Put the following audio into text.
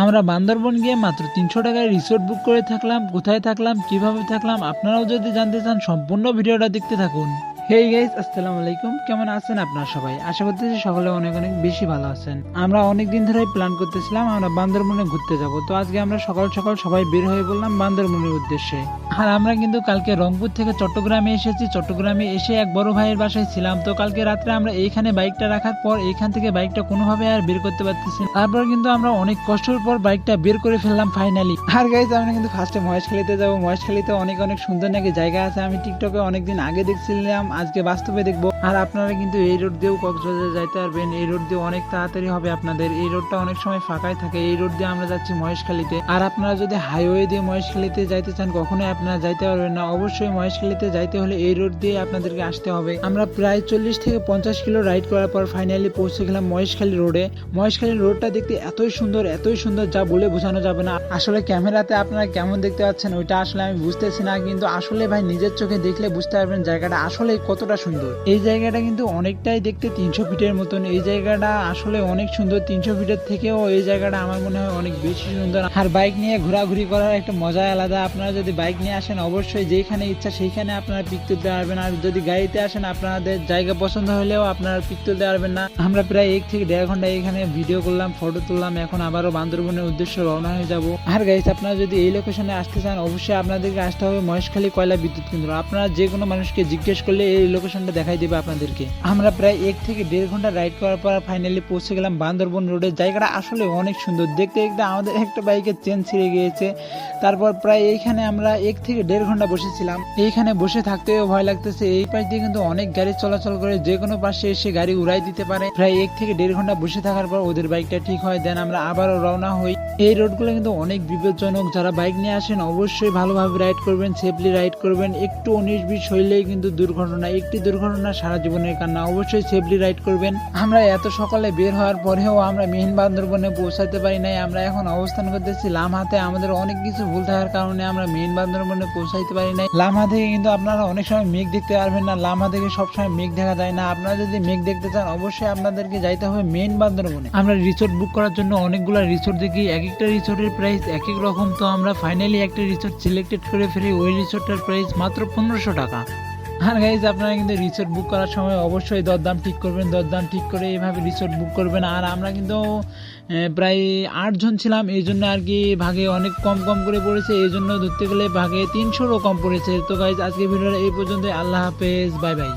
আমরা বান্দরবন গিয়ে মাত্র 300 টাকায় রিসোর্ট বুক করে থাকলাম। কোথায় থাকলাম, কিভাবে থাকলাম, আপনারাও যদি জানতে চান সম্পূর্ণ ভিডিওটা দেখতে থাকুন। হেই গাইস, আসসালামু আলাইকুম। কেমন আছেন আপনারা সবাই? আশা করতেছি সকলে অনেক অনেক বেশি ভালো আছেন। আমরা অনেক দিন ধরে প্ল্যান করতেছিলাম আমরা বান্দরবনে ঘুরতে যাব। তো আজকে আমরা সকাল সকাল সবাই বের হয়ে বললাম বান্দরবনের উদ্দেশ্যে। আর আমরা কিন্তু কালকে রংপুর থেকে চট্টগ্রামে এসেছি। চট্টগ্রামে এসে এক বড় ভাইয়ের বাসায় ছিলাম। তো কালকে রাত্রে আমরা এইখানে বাইকটা রাখার পর এইখান থেকে বাইকটা কোনোভাবে আর বের করতে পারতেছি না। তারপর কিন্তু আমরা অনেক কষ্টের পর বাইকটা বের করে ফেললাম ফাইনালি। আর গাইস, আমরা কিন্তু ফার্স্টে মহেশখালীতে যাবো। মহেশখালীতে অনেক অনেক সুন্দর নাকি জায়গা আছে। আমি টিকটকে অনেকদিন আগে দেখছিলাম, আজকে বাস্তবে দেখবো। আর আপনারা কিন্তু এই রোড দিয়েও কক্সবাজার যাইতে পারবেন। এই রোড দিয়ে অনেক তাড়াতাড়ি হবে আপনাদের। এই রোডটা অনেক সময় ফাঁকাই থাকে। এই রোড দিয়ে আমরা যাচ্ছি মহেশখালীতে। আর আপনারা যদি হাইওয়ে দিয়ে মহেশখালীতে যাইতে চান কখনোই আপনারা যাইতে পারবেন না। অবশ্যই মহেশখালীতে যাইতে হলে এই রোড দিয়ে আপনাদেরকে আসতে হবে। আমরা প্রায় 40 থেকে 50 কিলো রাইড করার পর ফাইনালি পৌঁছে গেলাম মহেশখালী রোডে। মহেশখালী রোডটা দেখতে এতই সুন্দর যা বলে বোঝানো যাবে না। আসলে ক্যামেরাতে আপনারা কেমন দেখতে পাচ্ছেন ওইটা আসলে আমি বুঝতেছি না, কিন্তু আসলে ভাই নিজের চোখে দেখলে বুঝতে পারবেন জায়গাটা আসলে কতটা সুন্দর। এই জায়গাটা কিন্তু অনেকটাই দেখতে 300 ফিটের মতন। এই জায়গাটা আসলে অনেক সুন্দর। 300 ফিটের থেকেও এই জায়গাটা আমার মনে হয় অনেক বেশি সুন্দর। আর বাইক নিয়ে ঘোরাঘুরি করার একটা মজা আলাদা। আপনারা যদি বাইক নিয়ে আসেন অবশ্যই যেখানে ইচ্ছা সেইখানে আপনারা পিক তুলতে পারবেন। আর যদি গাড়িতে আসেন আপনাদের জায়গা পছন্দ হলেও আপনারা পিক তুলতে পারবেন না। আমরা প্রায় 1 থেকে 1.5 ঘন্টা এখানে ভিডিও করলাম, ফটো তুললাম। এখন আবারও বান্দরবনের উদ্দেশ্যে রওনা হয়ে যাব। আর গাইস, আপনারা যদি এই লোকেশনে আসতে চান অবশ্যই আপনাদেরকে আসতে হবে মহেশখালী কয়লা বিদ্যুৎ কেন্দ্র। আপনারা যে কোনো মানুষকে জিজ্ঞেস করলে এই লোকেশনটা দেখাই দেবে আপনাদেরকে। আমরা প্রায় 1 থেকে 1.5 ঘন্টা রাইড করার পর ফাইনালি পৌঁছে গেলাম বান্দরবন রোডে। জায়গাটা আসলে অনেক সুন্দর। দেখতে দেখতে আমাদের একটা বাইকের চেন ছিঁড়ে গিয়েছে। তারপর প্রায় এইখানে আমরা 1 থেকে 1.5 ঘন্টা বসেছিলাম। এইখানে বসে থাকতেও ভয় লাগতেছে। এই পাশ দিয়ে কিন্তু অনেক গাড়ি চলাচল করে, যে কোনো পাশে এসে গাড়ি উড়াই দিতে পারে। প্রায় 1 থেকে 1.5 ঘন্টা বসে থাকার পর ওদের বাইকটা ঠিক হয়, দেন আমরা আবারও রওনা হই। এই রোডগুলো কিন্তু অনেক বিপজ্জনক। যারা বাইক নিয়ে আসেন অবশ্যই ভালোভাবে রাইড করবেন, সেফলি রাইড করবেন। একটু 19-20 হইলেই কিন্তু দুর্ঘটনা। একটি দুর্ঘটনা সারা জীবনের কান্না। অবশ্যই সেফলি রাইড করবেন। আমরা এত সকালে বের হওয়ার পরেও আমরা মেইন বান্দরবনে পৌঁছাতে পারি নাই। আমরা এখন অবস্থান করতেছি লামহাতে। আমাদের অনেক কিছু ভুল থাকার কারণে আমরা মেইন বান্দরবনে পৌঁছাইতে পারি নাই। লামহা থেকে কিন্তু আপনারা অনেক সময় মেঘ দেখতে পারবেন না। লামহা থেকে সবসময় মেঘ দেখা যায় না। আপনারা যদি মেঘ দেখতে চান অবশ্যই আপনাদেরকে যাইতে হবে মেইন বান্দরবনে। আমরা রিসোর্ট বুক করার জন্য অনেকগুলো রিসোর্ট দেখি, এক একটা রিসোর্টের প্রাইস এক এক রকম। তো আমরা ফাইনালি একটা রিসোর্ট সিলেক্টেড করে ফেলি। ওই রিসোর্টের প্রাইস মাত্র 1500 টাকা। আর গাইজ, আপনারা কিন্তু রিসোর্ট বুক করার সময় অবশ্যই দরদাম ঠিক করবেন। দরদাম ঠিক করে এইভাবে রিসোর্ট বুক করবেন। আর আমরা কিন্তু প্রায় 8 জন ছিলাম, এই জন্য আর কি ভাগে অনেক কম করে পড়েছে। এই জন্য ধরতে গেলে ভাগে 300রও কম পড়েছে। তো গাইজ, আজকে ভিডিওটা এই পর্যন্ত। আল্লাহ হাফেজ, বাই বাই।